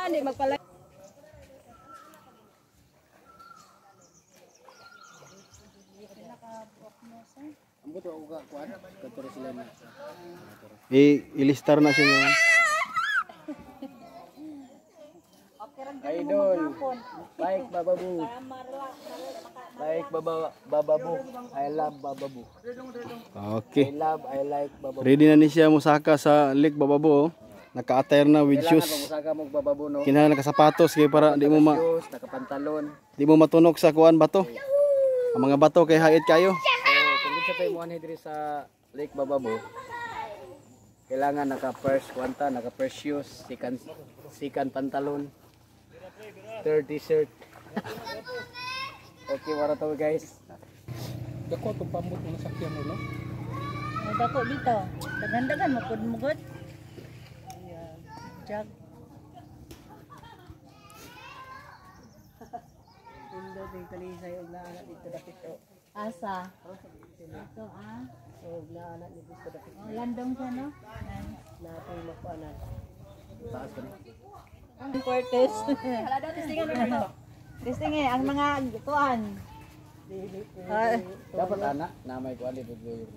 Gani magpala. Ilistar na siya ngayon. Idol. Like Bababu. Like Bababu. I love Bababu. Okay. I like Bababu. Ready na ni siya musaka sa Lake Bababo. Naka-attire na with shoes. Kailangan mo Bababu, no? Kinahanglan nakasapatos kay para di mo nakapantalon. Di mo matunok sa kuan bato. Ang mga bato kay hait kayo. So, kung di sa tayo mo diri sa Lake Bababu, kailangan naka-first kwanta, naka-first shoes, second pantalon, third t-shirt. Okay, wala to guys. Dako to pamut mo sakyan mo no. Dako dito. Dagan-dagan mapud mugot. Jag. Indo din kalisay og naanak dito dapito. Asa? Ito og naanak dito dapito. Oh, landong siya no. Natin makuanan. Taas ko. Ang Cortez. Hala daw testingan dito. Testing ang mga tuan. Dapat anak na may kuan dito dito.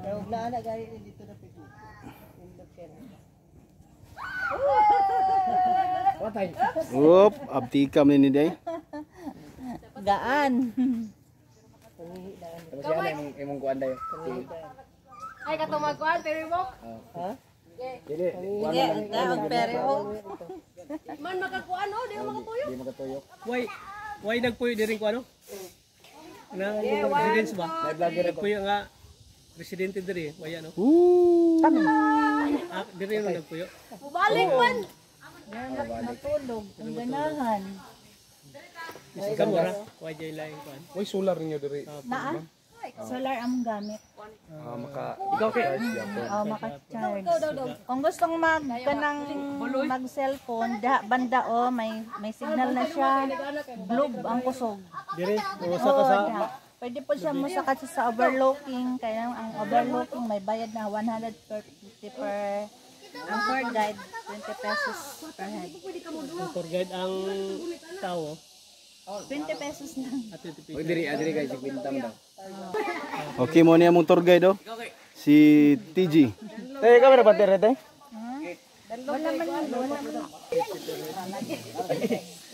Og naanak gari dito dapito. Indog siya. Watay. Oop, abtikam ni day. Gaan. Tapos yan imong kuan dayo. Ay katumag kuan pero mo. Ha? Dili. Ang pero. Man makakuan oh, di makatuyo. Di makatuyo. Why nagpuyo diri ko ano? Na residence ba? May vlogger ako. Puyo nga residente diri, waya no. Diri mo nagpuyo. Balik man. Natulog. Ang ganahan. Kasi kamura, why jay lain kuan. Why solar ninyo diri? Naa? Solar ang gamit. Ikaw kay Maka-charge. Kung gustong mag-cellphone, banda may signal na siya. Globe ang kusog. Diri, usa ka sa Pwede po siya musakat sa overlooking. Kaya ang overlooking may bayad na 150 per. Ang tour guide, 20 pesos per head. tour guide ang tao. 20 pesos lang. At 20 pesos. Oy diri guys, ikwintam daw. Okay mo niya mong tour guide oh. Si TG. Tay kamera ba diri tay? Wala man yun.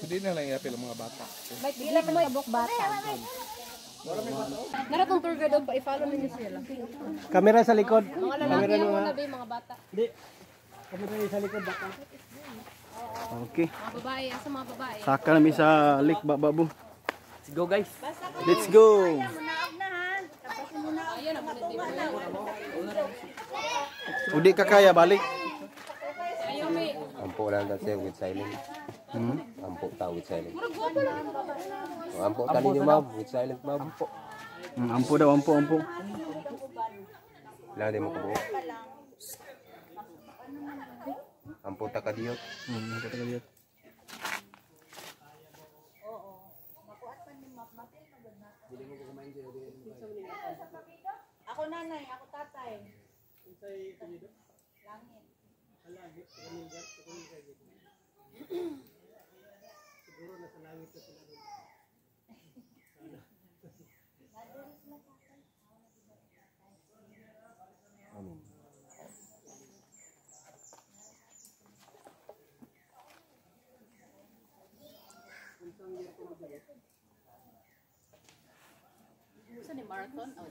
Hindi na lang iapil ang mga bata. Dila man kabuk bata. Naratong tour guide pa i-follow ninyo sila. Kamera sa likod. Mga lalaki ang mga nabi, mga bata. Kamera sa likod baka. Okay. Mga babae, asa mga babae. Saka namin sa Lake Bababo. Let's go guys. Let's go. Ayun ang Udi ka kaya balik. Ampo lang kasi with silent. Ampo ta with silent. Ampo ta ninyo ma'am with silent ma'am. Ampo daw, ampo. Lang di mo kubo. Ampo ta ka diyot. Ako nanay, ako tatay. Langit. Siguro nasa langit na sila. Amin. Gusto ni marathon? Oh,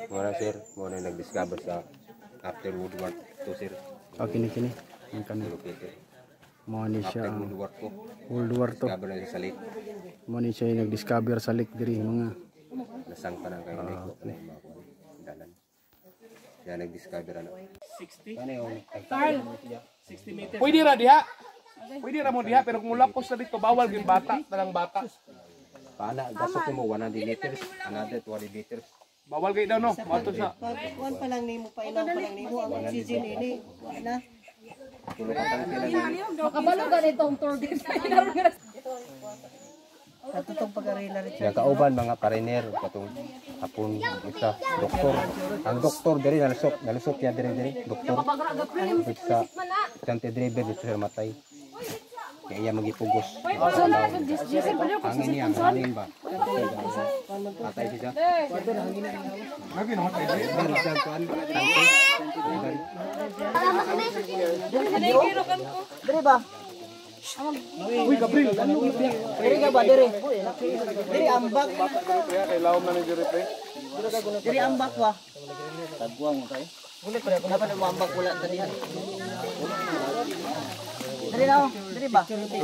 Muna sir, muna nag-discover sa after Woodward to sir. Kini. Ang kanin. Located. Mo ni siya. After Woodward ko. World War to. Discover na siya sa lake. Mo ni siya nag-discover sa lake diri mga. Nasang pa na kayo lake ko. Dalan. Kaya nag-discover ano. 60. Ano yung Carl, 60 meters. Pwede ra diha. Pwede ra mo diha pero kung lapos na dito bawal gyud bata, talang bata. paana gasok mo 100 liters, another 20 liters. Bawal kay daw no. Mato sa Kuan pa lang nimo, pailaw pa lang nimo ang oxygen ini. Na. Tulo ka tang pila. makabalo ka nitong tour guide. Katutong pag-arila rin. Yang kauban mga pariner katong hapon isa doktor. Ang doktor diri nalusot niya diri doktor. Sa Sante driver dito sa matay. Kaya iya magipugos. Hangin niya, hangin ba? Patay siya. Lagi naman tayo. Diri ba? Uy, Gabriel. Diri ka ba diri? Diri ambak. Kay laom na ni Jerry pre. Diri ambak ba? Tagwang mo tayo. Wala pa ako dapat mo ambak wala tadi. Diri na, diri ba? Hindi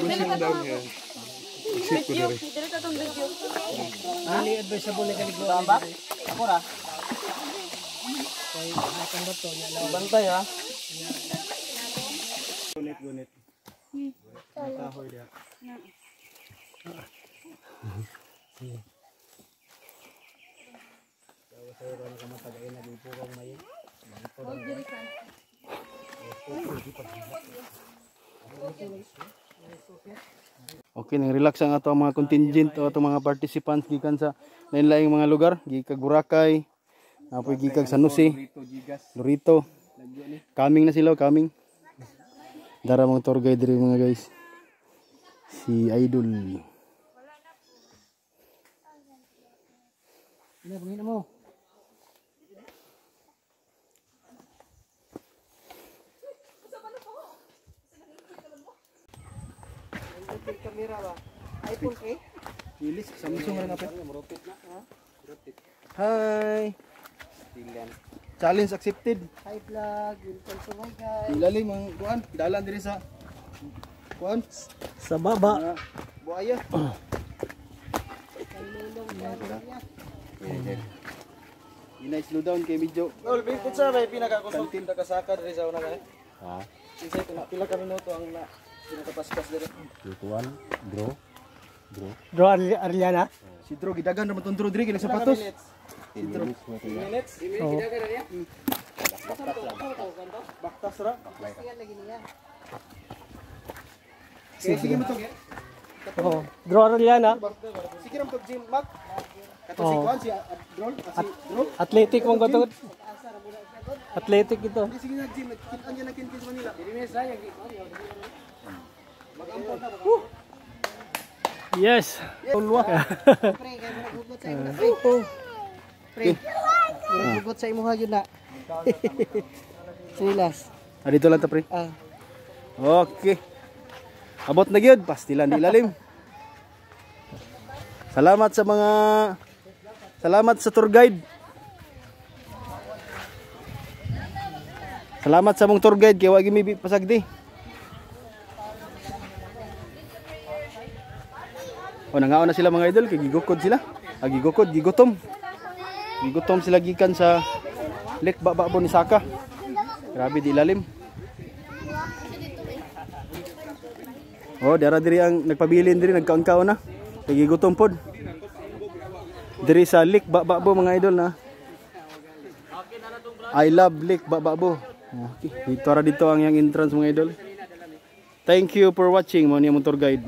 advisable na kaligwa. Ambak? Ako ra. Bantay ha. Gunit. Kahoy dia. Okay, nang relax ang ato mga contingent o ato mga participants gikan sa lain-laing mga lugar, gikag Boracay, apoy gikag San Jose, Lorito. Coming na sila, coming. Dara mga tour guide diri mga guys. Si Idol. Ina mo. Kamera ba? iPhone kay? Ilis Samsung ra na pa. Hi. Challenge accepted. Hi vlog, welcome to my guys. Ilalim ang kuan, dalan diri sa kuan Sa baba. buaya. Inay slow down kay medyo. Ol, bigit sa may pinakakonsultin ta kasaka diri sa una kay. Ha? Kinsay pila ka minuto ang na pinakapaspas diri. Lutuan, bro. Bro, Arliana. Si Dro gidagan ra matundro diri kay sapatos. 10 minutes mo sila. Baktas ra. Sige mo to. Oh, Bro, Arliana. Sige ra mo to gym mat. Kato si kuan si Drone, si Dro. Athletic mong katod. Athletic ito. Sige na gym, kitaan niya na kinkis Manila. Yes. Tulwa. Pre, kay maragugot sa imo na pre. Pre. Maragugot sa imo ha yun na. Silas. Dito lang ta pre. Ah. Okay. Abot na gyud, pastilan ilalim. Salamat sa tour guide. Salamat sa mong tour guide kay wa gimi pasagdi. O nangaon na sila mga idol kay gigukod sila. Gigutom. Gigutom sila gikan sa Lake Bababo ni Saka. Grabe di ilalim. Oh, diri ang nagpabilin diri nagkaon-kaon na. Kay gigutom pod. Diri sa Lake Bababo mga idol na. I love Lake Bababo. Okay, dito ang yang entrance mga idol. Thank you for watching mo ni among tour guide.